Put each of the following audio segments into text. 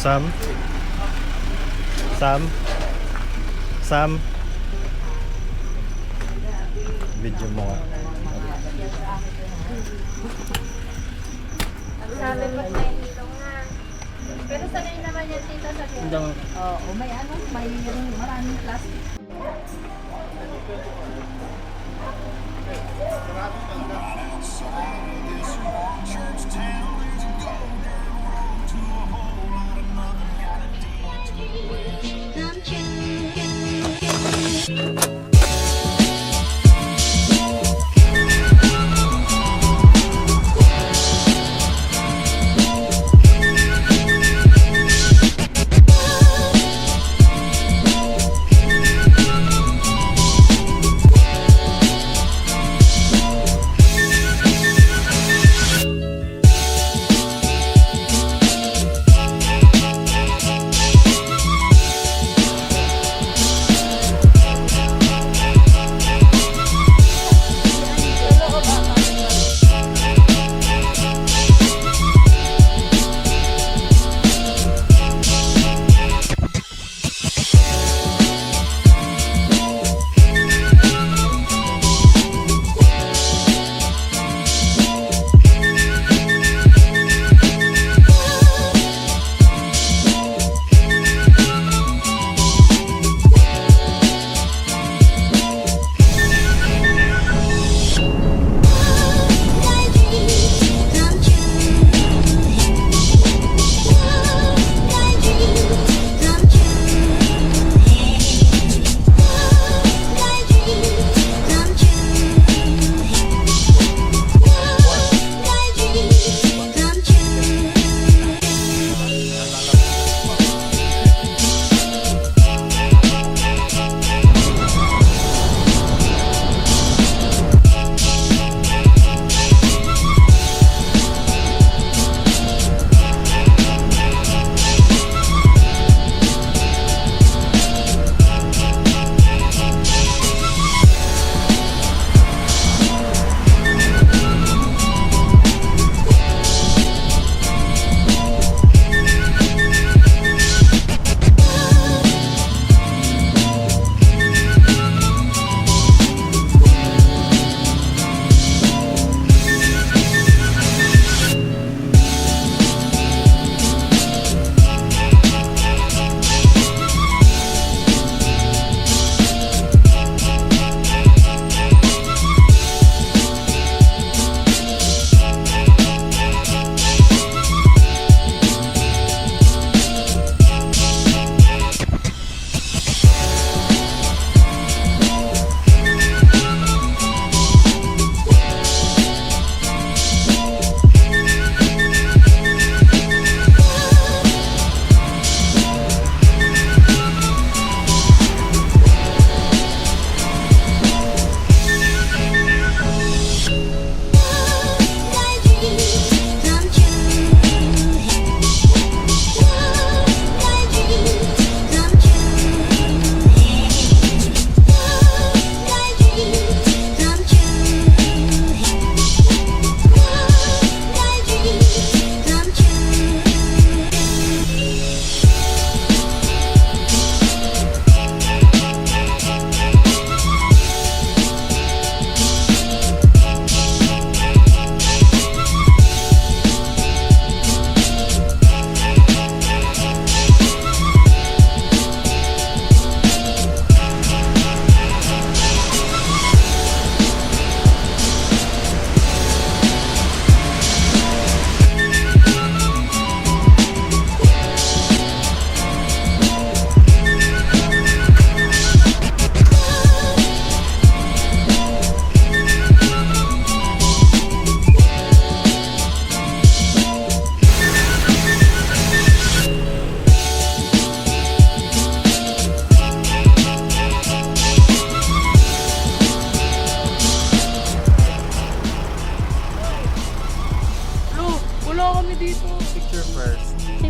Sam? Sam? Sam? Video mo nga. Sabi mo na ilong na. Pero sanay naman yan tita sa Hanggang Oo, may ano, may maraming plastic.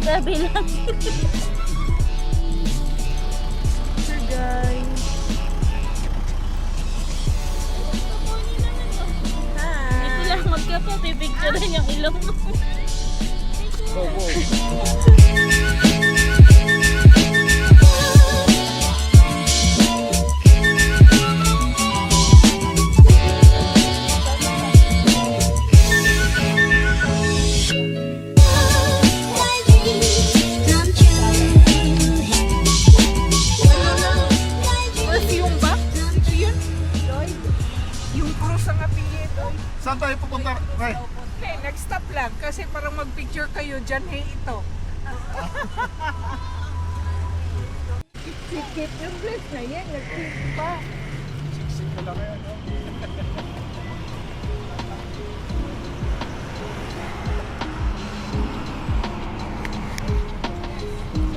Gabi lang. Sure guys. Hi. Dito lang magkapo, pipicturean yung ilong mo. Wow, wow. Saan tayo pupunta? Ray? Okay, next stop lang kasi parang mag-picture kayo dyan, hey, ito. Sikit yung place na yan, nag-tip pa. Siksik ko lang yan.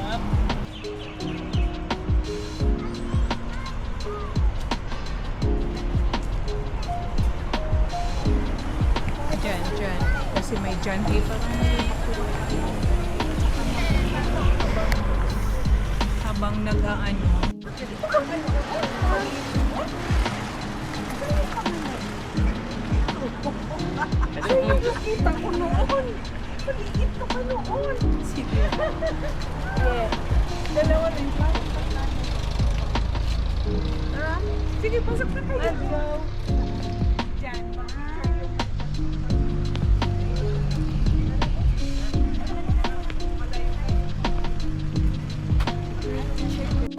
No? Dyan. Kasi may dyan, hey, parang habang nag-aano. Ay, nakikita ko noon. Paligid ka pa noon. Sige. Yeah. Dalawa rin lang. Sige, pasok na kayo. Let's go. Dyan.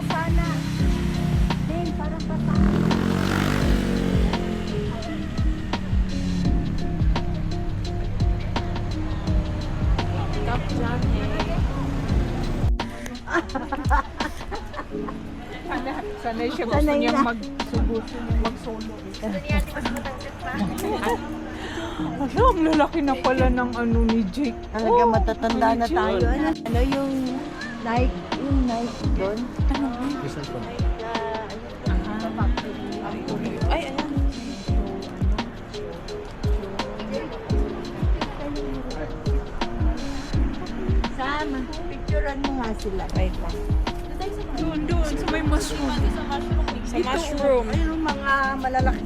Sana. Din, parang pata. Stop dyan, Sanay siya gusto Sanay niya na. mag-solo. Gusto niya mas matangkad pa. Alam, lalaki na pala ng ano ni Jake. Talaga Oh, matatanda na Jake. tayo. Ano yung Nike doon? Isang pa. Ay, ayan. Sam, picturean mo nga sila. Wait lang. Doon, sa may mushroom. Sa mushroom. Ayun mga malalaki.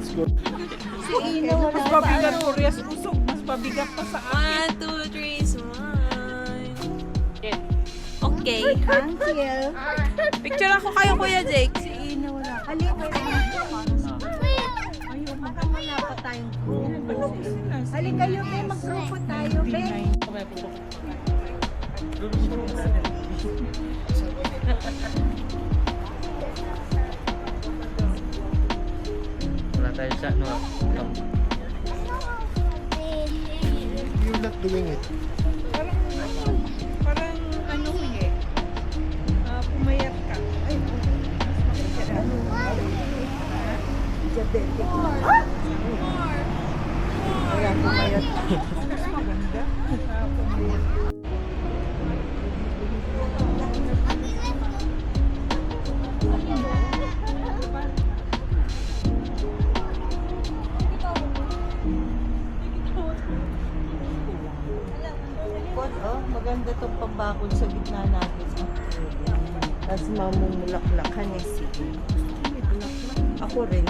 Si Ino wala Mas pa. pabigat ko, Rias usog. Mas pabigat pa sa akin. 1, 2, 3, smile. Okay. Thank you. Picture ako kayo, Kuya Jake. Si Ino wala. Halika na. Ayun, baka wala pa tayong group. Halika kayo, be. Mag-grupo tayo, be. Wala tayo sa ano. You're not doing it. Parang ano ko eh. Pumayat ka. Ay, Diabetic na. Kaya pumayat. mas maganda. Pumayat. Maganda tong pambakod sa gitna natin. Tapos mamumulaklakan eh. Sige. May bulaklak. Ako rin.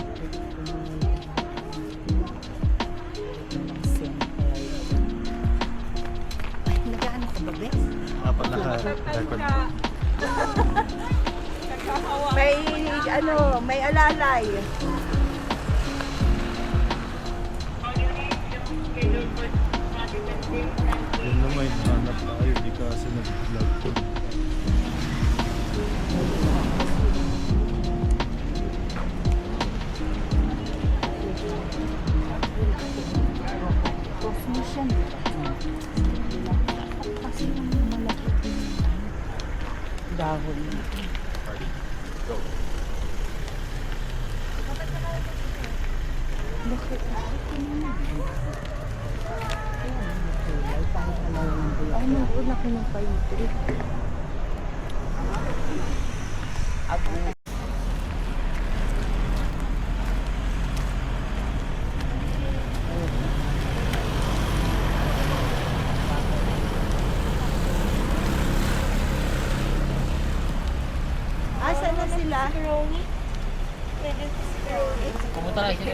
Ay, nag-ano ka ba, Bes? Apat naka-record. Nagkahawa. May, ano, may alalay. Yun na may hanap tayo. Di kasi nag-vlog ko. Transmission. Kasi yung malaki dahon. Ay, nag-una ko ng payutri. Asan na sila? Pumunta na sila.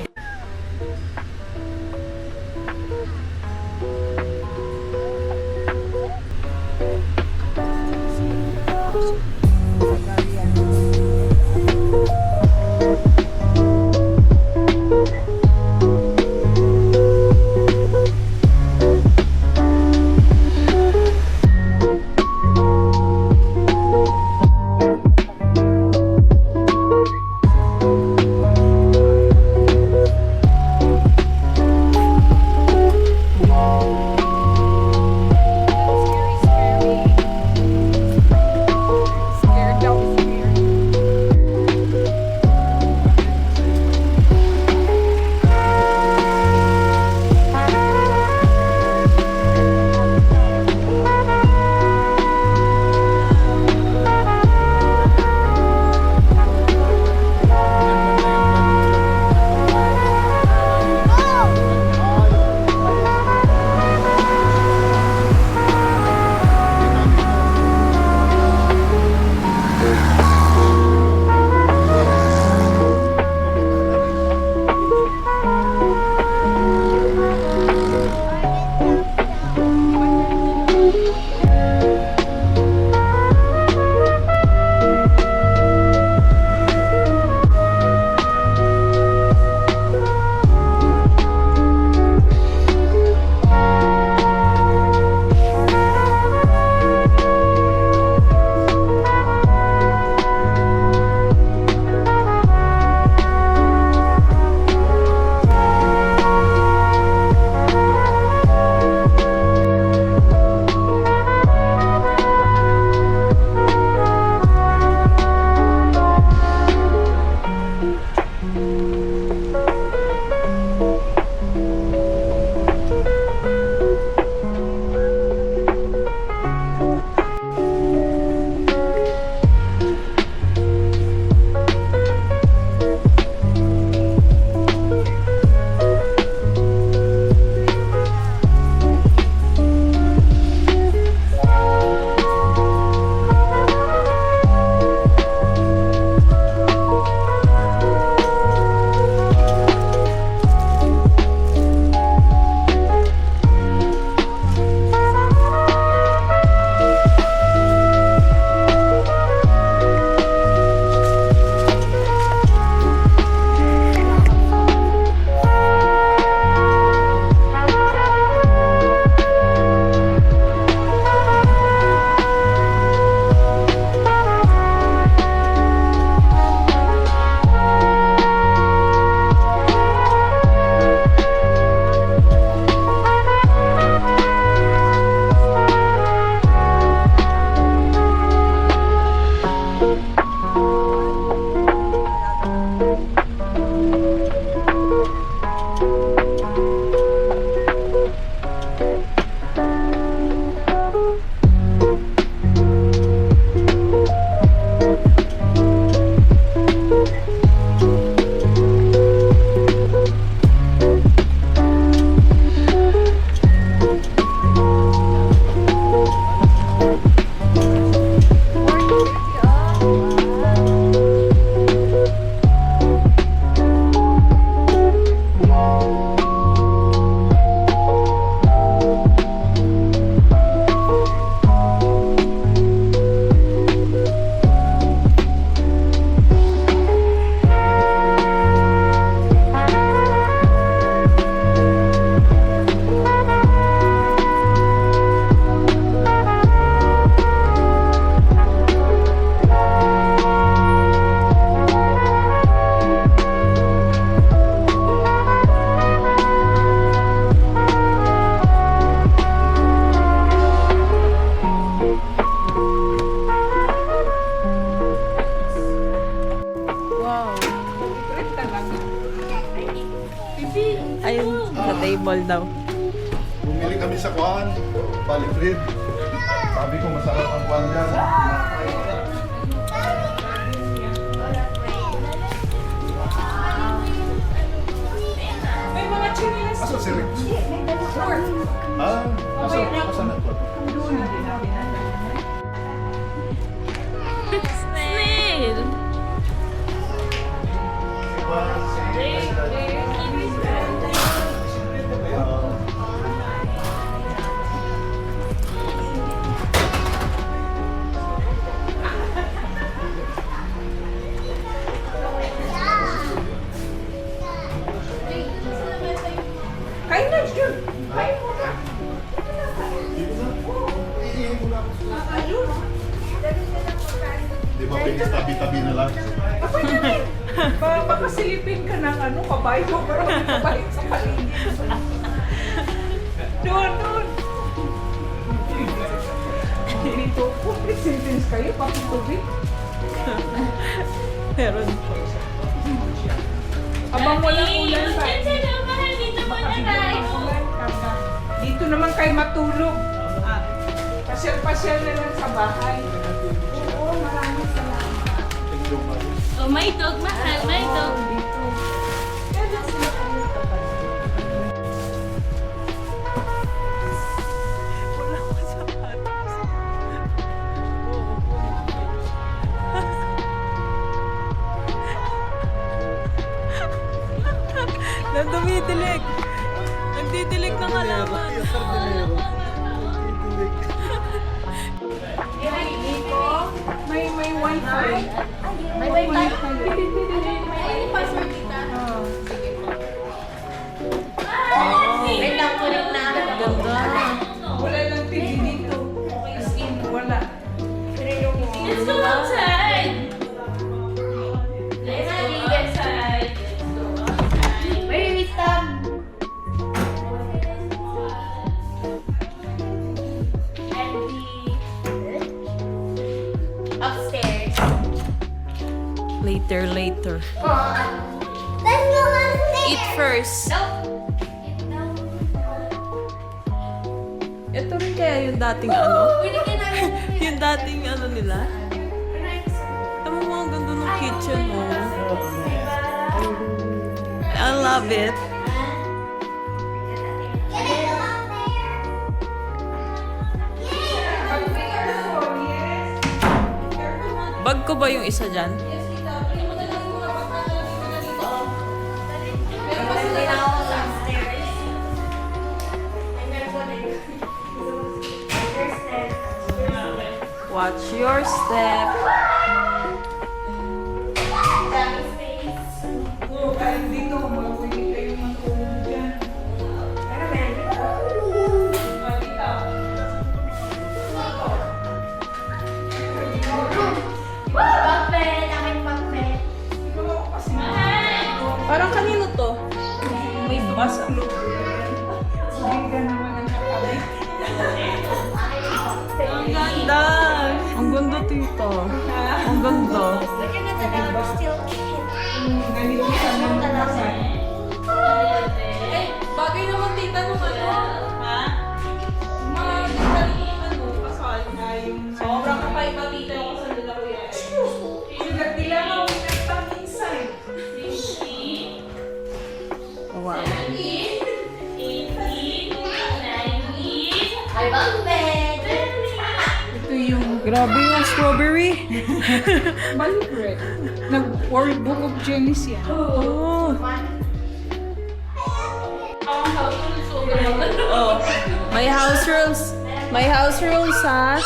Ayun, sa table daw. Bumili kami sa kuhan, Balibrid. Sabi ko masarap ang kuhan dyan. May mga chinilas. Asa si Rick? Ah, asa na kuhan? Snail! Kain na, Jun. Kain mo na. Di ba pinitabi-tabi na lang? Baka silipin ka ng ano, kabayo. Pero may kabayo sa paligid. Doon. Dito, complete sentence kayo, pakitubig. Meron po. Abang walang ulan pa. Dito naman kayo matulog. Pasyal-pasyal na lang sa bahay. Oo, maraming salamat. Oh, may dog, mahal, may dog. Dito. Kaya lang sila kayo kapag. Wala ko sapatos. Nandumidilig. Nagdidilig ng halaman. May wifi. May wifi. May password dito. Wait lang, kunin na. Ganda. Wala lang TV dito. As in, wala. Let's go outside. Let's go outside. Where do we stop? Upstairs. Later. Let's go upstairs. Eat first. Nope. Ito rin kaya yung dating ano? Pwede ka namin. Yung dating ano nila? Tama mo, ang ganda ng kitchen mo. I love it. Bag ko ba yung isa dyan? Watch your step. Oo, kahit dito, mag-uwi kayo matulog dyan. Pakpet, aking pakpet. Parang kanino to? May bus ang loob. Hindi ka naman ang nakabit. Ang ganda! Ang ganda, tito. Ang ganda. Look at the dog, still kid. Ganito sa mga kasal. Eh, bagay naman tita nung ano. Ha? Mga ano, kasal na yung... Sobrang kakaiba tita yung kasal nila kuya. Sila dilangaw nagpaminsan. Wow. Ay, pakpet. Ito yung Grabe yung strawberry. Balibred. Nag-World Book of Genesis yan. Oh. Oh. May house rules. May house rules, ha?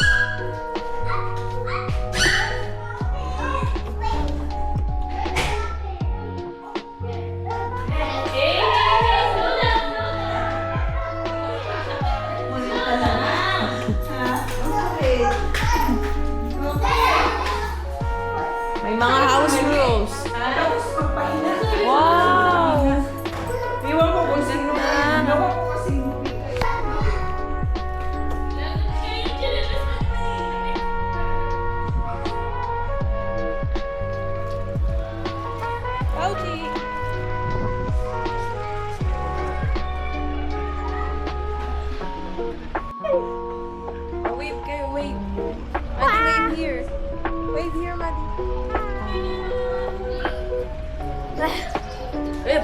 May mga house rules. Tapos magpahinga. Wow! Iwan mo kung sino. Iwan mo kasi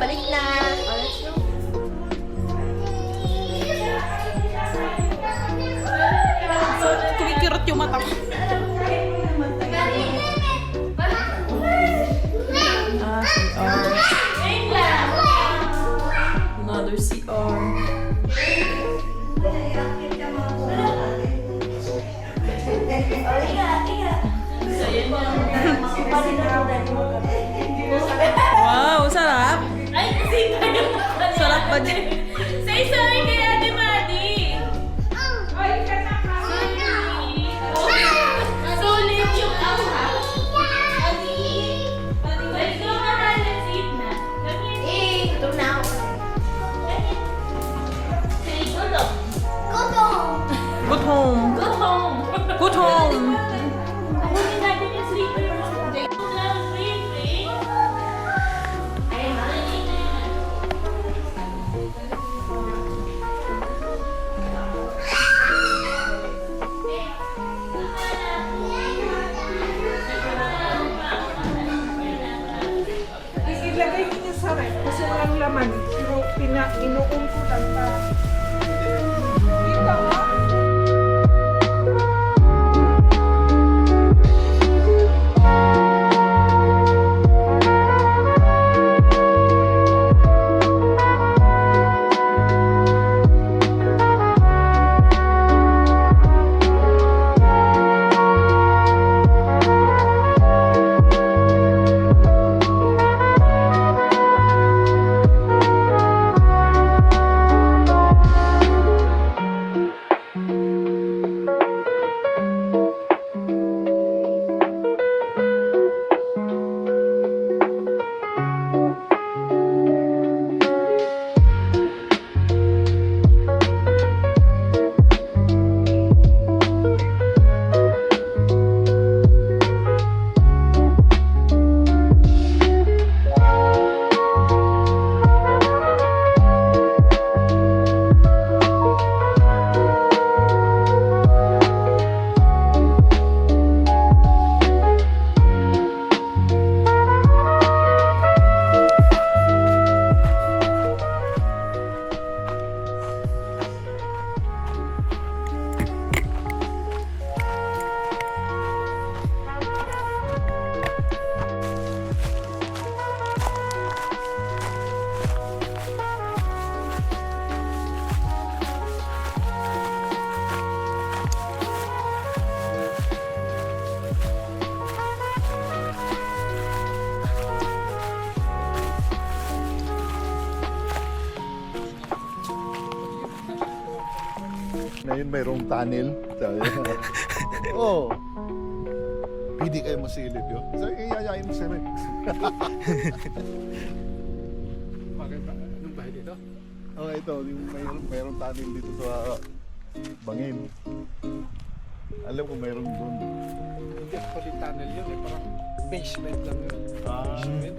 Balik na. Oh, let's go. Kumikirot yung mata ko. Another CR. Wow, sarap. Ay, kasi tayo. Sarap ba dyan? Say sorry kay Ate Maddie. Ay, sulit yung awa. Let's go, mahal. Let's eat na. Ito na ako. Say gulong. Good home. Go home. Good home. Kunin natin yung sleeper mo. Sleeping. Ilagay niyo sa ref kasi walang laman. Pero inuungkutan pa. Kita mo? Ngayon mayroong tunnel. Oo. Hindi kayo masilip yun. So, iyayain mo sila. Anong bahay dito? Oh, ito. Yung mayroong tunnel dito sa Bangin. Alam ko mayroong doon. Hindi actually tunnel yun eh. Parang basement lang yun. Basement.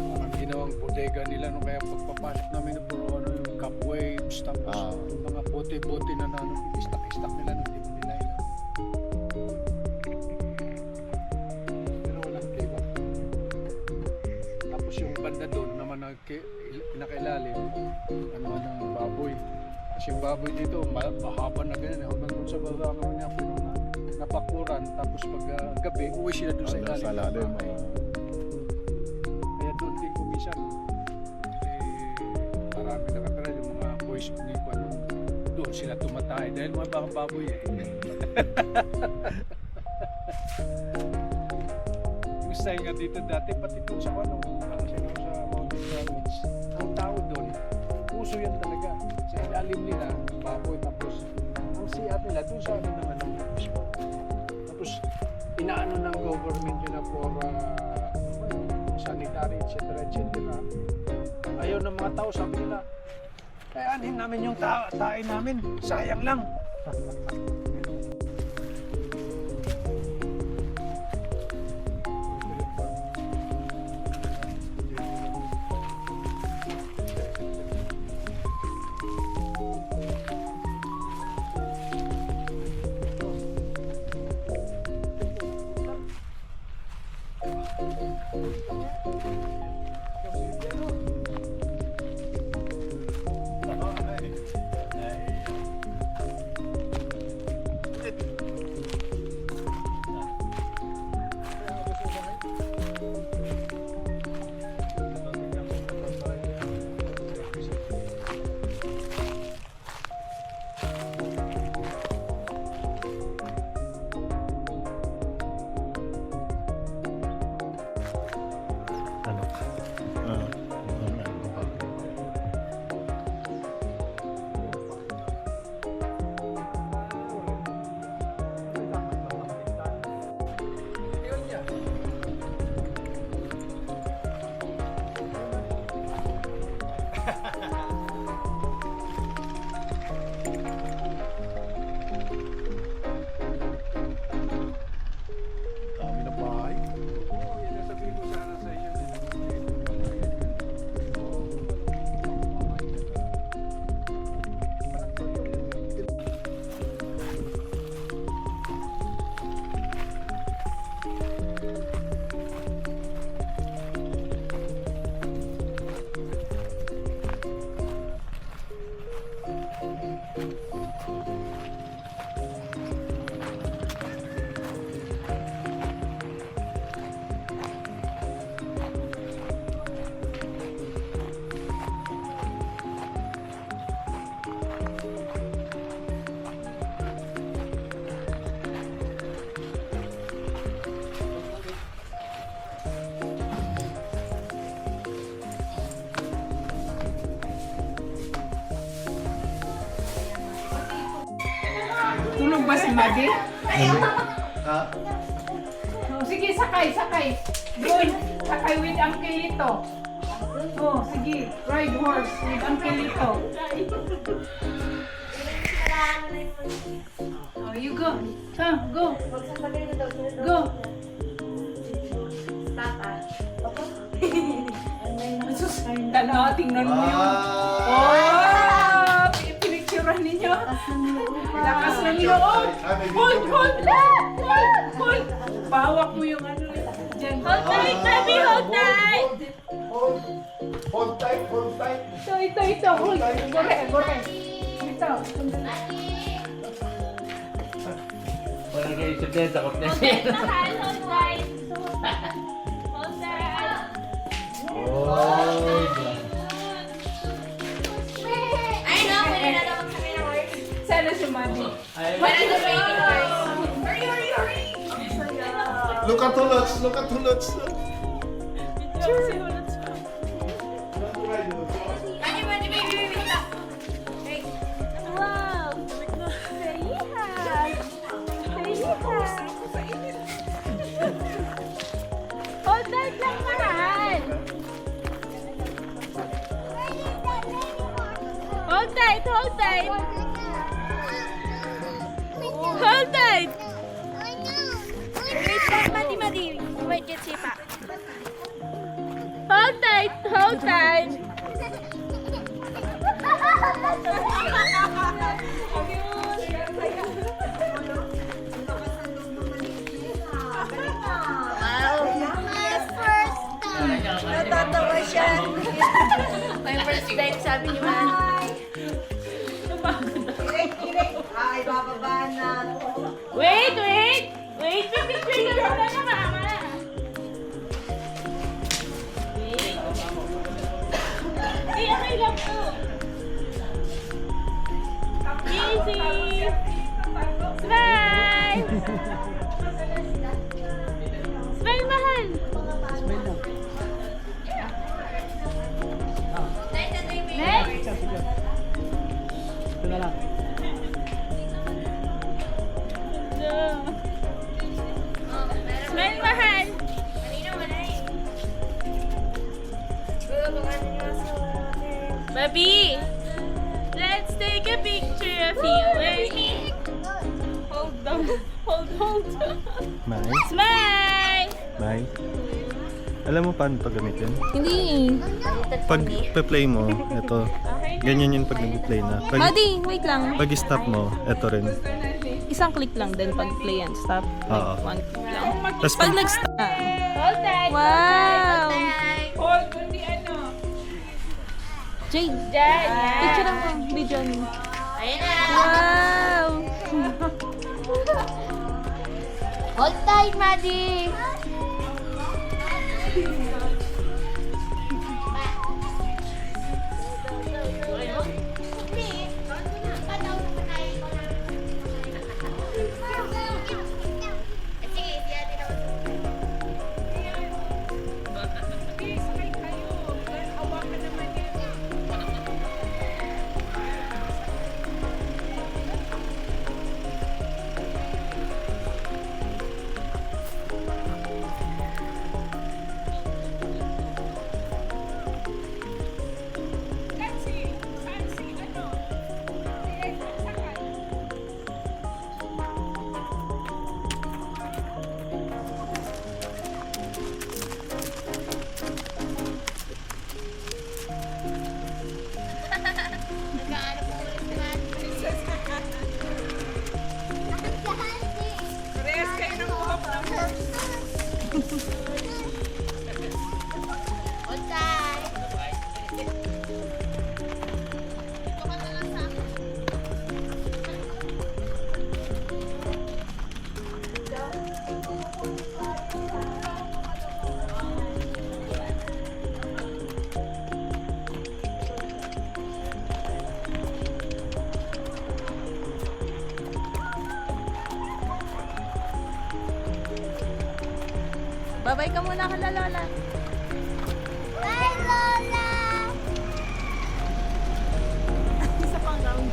Parang ginawang bodega nila no, kaya pagpapasok namin na puro ano yung cobwebs tapos yung mga bote-bote na istak-istak nila nung di mo nila ilan. Pero walang kiba. Tapos yung banda doon naman na pinakailalim ano ng baboy. Kasi yung baboy dito mahaba na ganyan. Hanggang doon sa baba naman niya napakuran. Tapos pag gabi uwi sila doon sa ilalim. Sa lalim. Kaya doon din ko minsan marami nakatira yung mga boys ni Kwan doon sila tumatay dahil mga baka baboy eh. Yung style nga dito dati pati doon sa Kwan sa Mountain Pyramids ang tao doon puso yan talaga sa ilalim nila baboy tapos ang siya nila doon sa ano naman tapos inaano ng government yun na for sanitary, etc. Ayaw ng mga tao, sabi nila, kaya anin namin yung tae namin, sayang lang. ba si Madi? Ha? Oh, sige, sakay. Good. Sakay with Angelito. Oh, sige. Ride horse with Angelito. Oh, you go. Go. Go. Sus, tanaw, tingnan mo yun. Oh, pinicturean ninyo. Lakas ng loob. Hold. Bawak mo yung ano. Diyan. Hold tight, baby, hold tight. Hold tight. Ito. Hold. Gore. Ito. Parang kayo sa dead, takot na siya. Mahal, hold tight. Hold tight. Ay, no, pwede na dapat kami ng words. Sana si Madi. Pwede na baby words. Hurry. Look at Huluts. Madi, baby, stop. Hey. Wow. Hold tight lang, mahal. Hold tight. Hold tight. Wait lang, Madi. Wait, get sipa. Hold tight. Natatawa siya. My first time, sabi ni Man. Irek. Ay, bababa na. Wait, pipicture ka muna na mama. Wait. Hey, okay lang po. Easy. Smile. Smile, mahal. Next. Ito na lang. Smile, mahal. Baby, let's take a picture of you and me. Hold on. May? Smile. May? Alam mo paano ito gamitin? Hindi. Pag play mo, ito. Ganyan yun pag nag-play na. Madi, wait lang. Pag stop mo, ito rin. Isang click lang din pag play and stop. Oo. One click lang. Tapos Pag nag-stop. Hold tight. Wow! Hold, kundi ano. Jade, Diyan. picture mo. Video mo. Ayan na. Wow! Hold tight, Maddie. Parehas kayo ng buhok ng horse. Hold tight. Babay ka muna kala Lola. Bye, Lola. Isa pang round.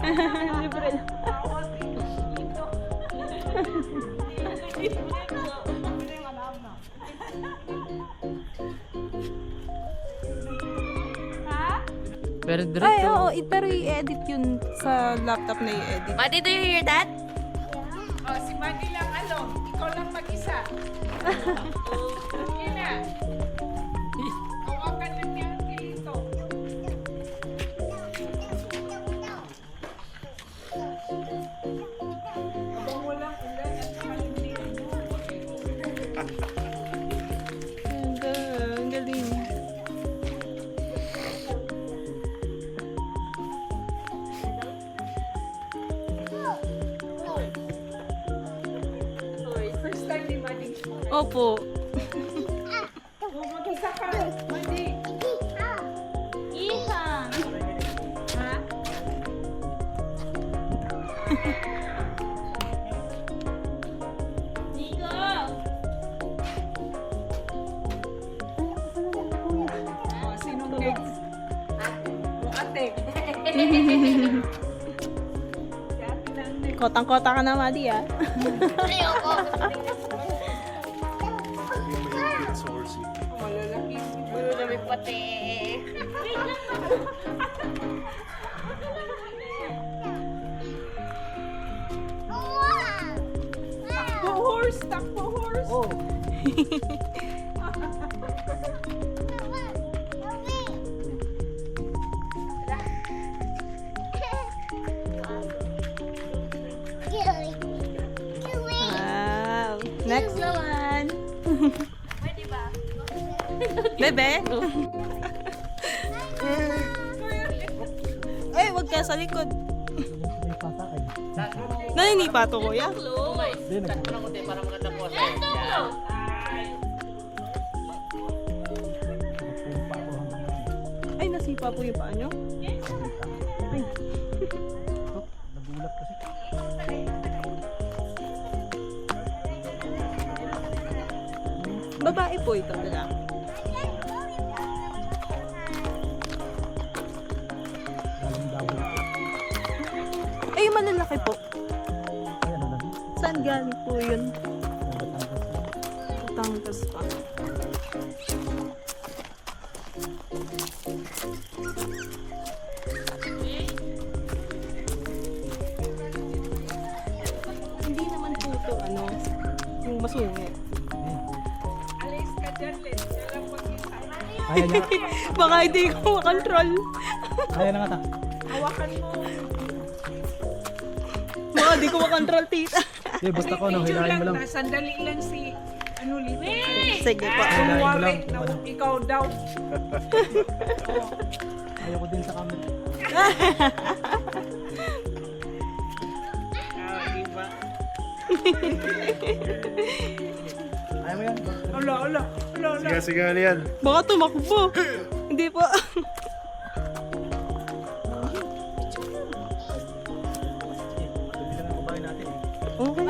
Libre lang. Pero Ay, oo. Pero i-edit yun sa laptop na i-edit. Buddy, do you hear that? Oh, si Manny lang ikaw lang mag-isa. Sige na. Hawakan na niya ang kilito. Habang walang ulan at saka hindi Ang galing. first time ni Manny. Opo. Mag-isa ka. Manny. Iha. Ha? Nico. Oh, sinong next? O ate. Si ate lang next. Kotang-kota ka na, Madi, ah. Ayoko. Malalaki. Ulo na may pati. Wait lang. Takbo horse! Takbo horse! Oh. Wow. Next naman. Pwede ba? Bebe. Ay, wag ka sa likod. Naninipa to, kuya. Takbo ko tayo para maganda po. Ay, nasipa po yung paa nyo. Ay. Babae po ito, lalaki. Ay, yung malalaki po. Saan galing po yun? Batangas pa. Hindi naman po ito, yung masungit. Alis ka dyan, Les. Alam mag-isa. Baka hindi ko makontrol. Hawakan mo. Baka hindi ko makontrol, tita. Basta ko, hilahin mo lang. Sandali lang si Lito. Sige po. Kunwari na ikaw daw. Ayoko din sa camera. Diba? Ayaw mo yan? Ala. Sige, ano yan? Baka tumakbo. Hindi po. Okay.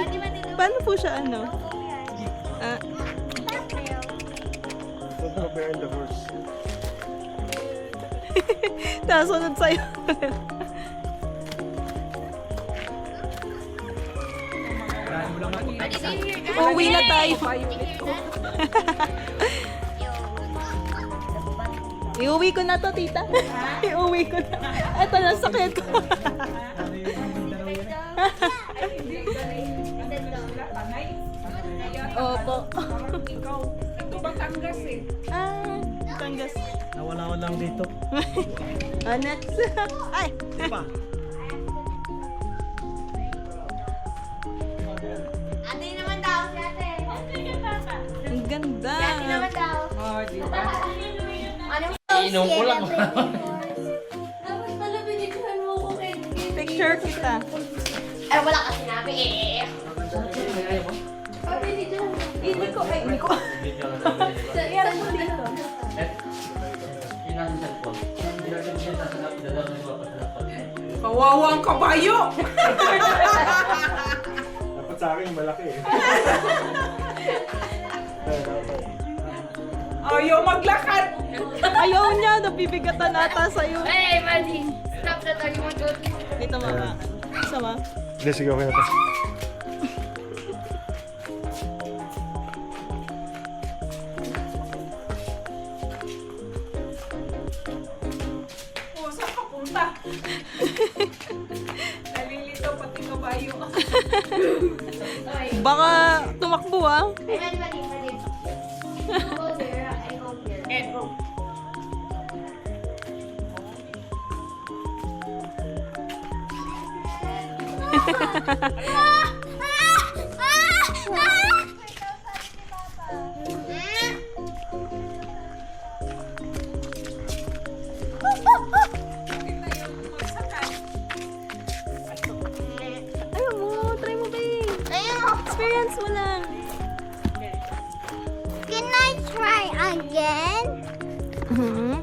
Paano po siya Ah, Don't bear the horse. nasunod sa'yo. Uwi na tayo. Iuwi ko na to, tita. Iuwi ko na. Ito na, sakit ko. Opo. Ikaw. Ito Batangas eh. Ah, Batangas. Nawala ko lang dito. Next. Ay. Ate naman daw. Si ate. Ate ka papa. Ang ganda. Si ate naman daw. Oh, diba? Ano? Inom ko lang. Dapat pala binigyan mo ko kay Picture kita. Ay, wala ka sinabi eh. Sabi ni John. Hindi ko. Sa iyan mo dito. Kawawa ang kabayo! Dapat sa akin malaki eh. Ayaw maglakad. Ayaw niya, nabibigatan ata sa'yo. Hey, buddy! Stop that argument. Dito mama. Sama. Hindi, sige, okay na to. Oh, saan ka punta? Nalilito pati kabayo. Baka tumakbo ah. Hey, buddy. You go there, I go here. And go. Ayaw mo, try mo ba Experience mo lang. Can I try again? Mhm.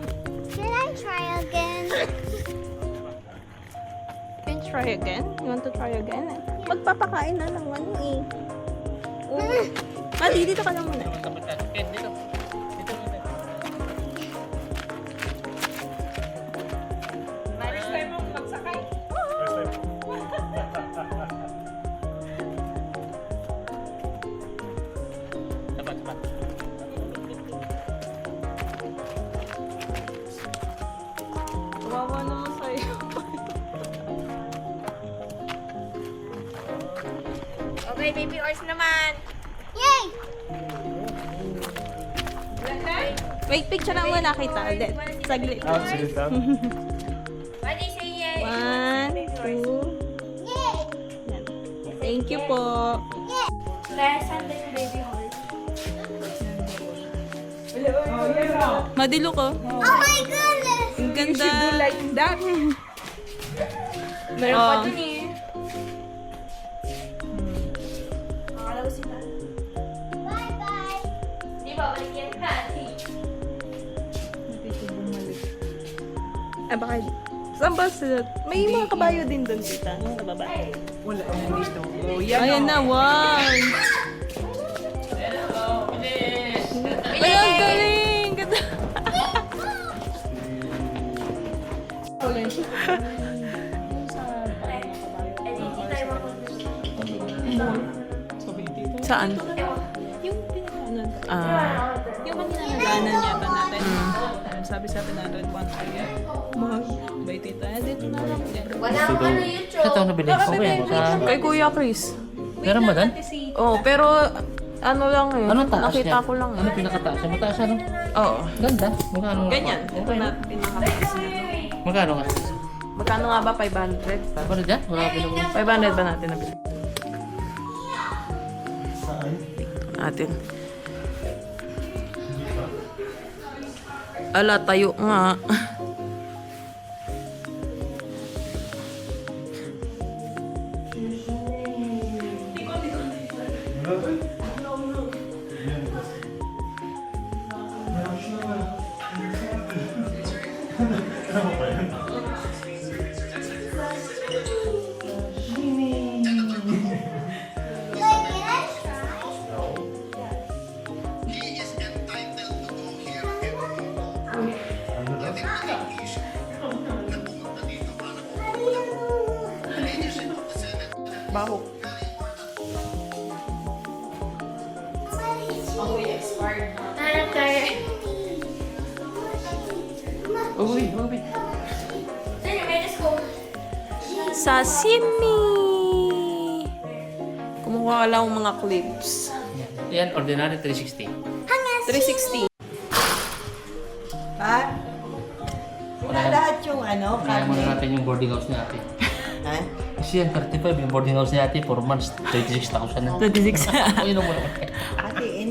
Can I try again? Can you try again? You want to try again? Magpapakain na ng ano eh. Oh. Madi, dito ka lang muna. First time mo magsakay. Kawawa naman sa'yo. Okay, baby horse naman. Yay! Wait, picture lang muna kita. Ulit. Saglit. Sige, lang. Buddy, say yay. 1, 2. Yay! Yan. Thank you po. Lesson din, baby horse. Oh, yan o. Madilo ko. Oh my goodness! Ang You should do ganda. like that. Meron Oh. pa dun eh. Akala ko sila. Bye-bye! Di ba, balik yan natin. Ay, baka... Saan ba sila? May mga kabayo din doon, tita. Sa baba. Wala na dito. Oh, yan Ayan o. na, wow! Ay, ang galing! Ganda. Saan? Yung pinakaano. Yung kanina nagaanan niya ba natin? Sabi-sabi na red one. Mahal. Bay tita. Dito na lang. Wala akong ano YouTube. Ito, nabili ko ba yan? Sa... Kay Kuya Chris. Meron ba doon? Oh, pero ano lang eh. Anong taas Nakita niya? ko lang Ano eh. pinakataas niya? Mataas ano? Oo. Ganda. Magkano? Ganyan. Ito na pinakataas niya. Magkano nga? Magkano nga ba? 500? Paano dyan? Wala ka pinag- 500 ba natin nabili? Natin. Ala, tayo nga. Baho. Hanap tayo. Uwi, uwi. Saan yung medis ko? Sashimi! Kumuha ka lang ng mga clips. Yan, ordinary 360. 360. Ha? Wala lahat yung ano, Kaya muna karne. natin yung boarding house ni ate. Ha? Kasi yan, 35 yung boarding house ni ate, 4 months, 36,000 na. 26. O, yun ang muna. Hatiin.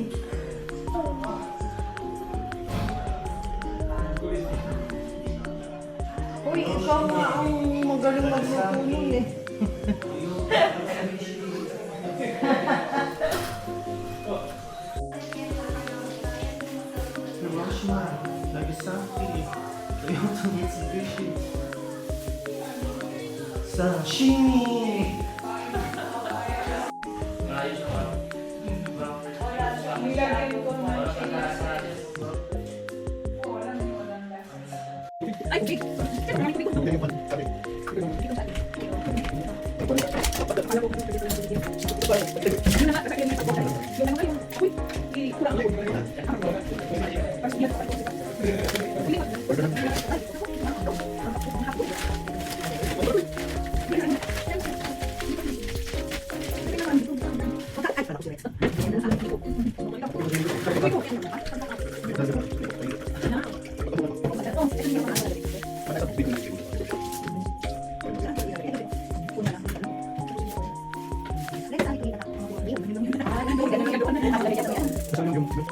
Uy, ikaw nga ang magaling magluto nun eh. Nilagyan ko na siya.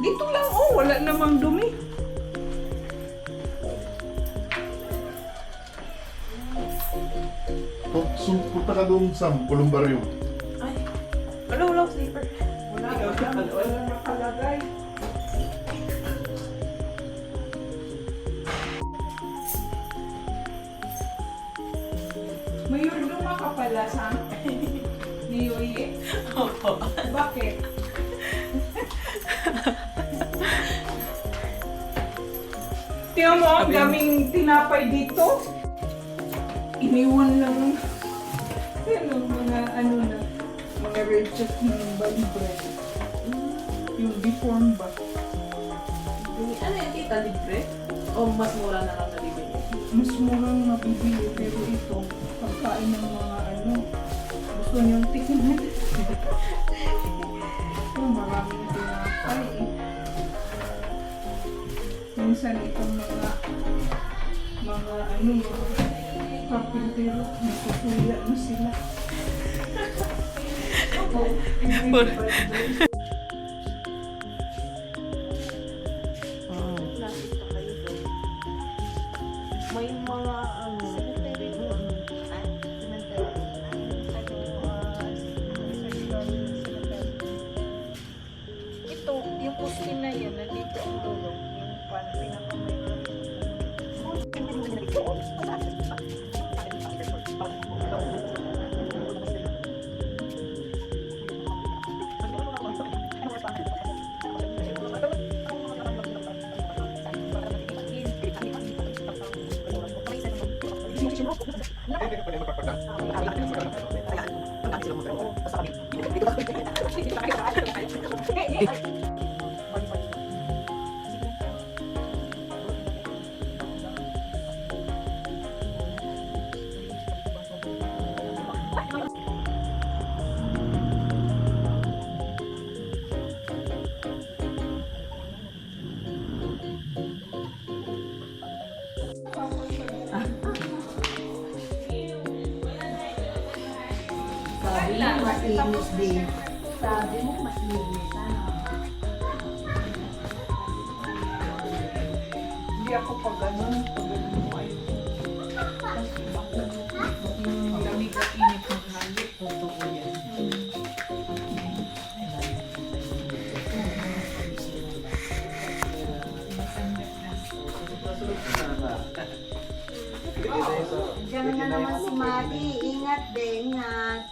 Dito lang, oh, wala namang dumi. Punta ka doon sa Columbario. Wala akong sleeper. Wala nakalagay. Mayor, luma ka pala sa ni Yoye? Opo. Bakit? Tingnan mo, ang daming tinapay dito. Iniwan lang yung mga ano na, mga red check ng bali bread. Yung deform ba? Ano yung tita, libre? O mas mura na lang nabibili? Mas murang mabibili, pero ito, pagkain ng mga ano, gusto niyong tikman. Oh, maraming tinapay eh. Minsan itong mga ano, mga kapintero, nasusuya na sila. May mga ano, ito, yung poste na yan, nandito ang dulo, yung sabi mo mainis din. Sabi mo mainis. Hindi ako pag ganun mo ay yung lamig at init ng halik. Totoo yan. Diyan na naman si Madi. Ingat, be, ingat.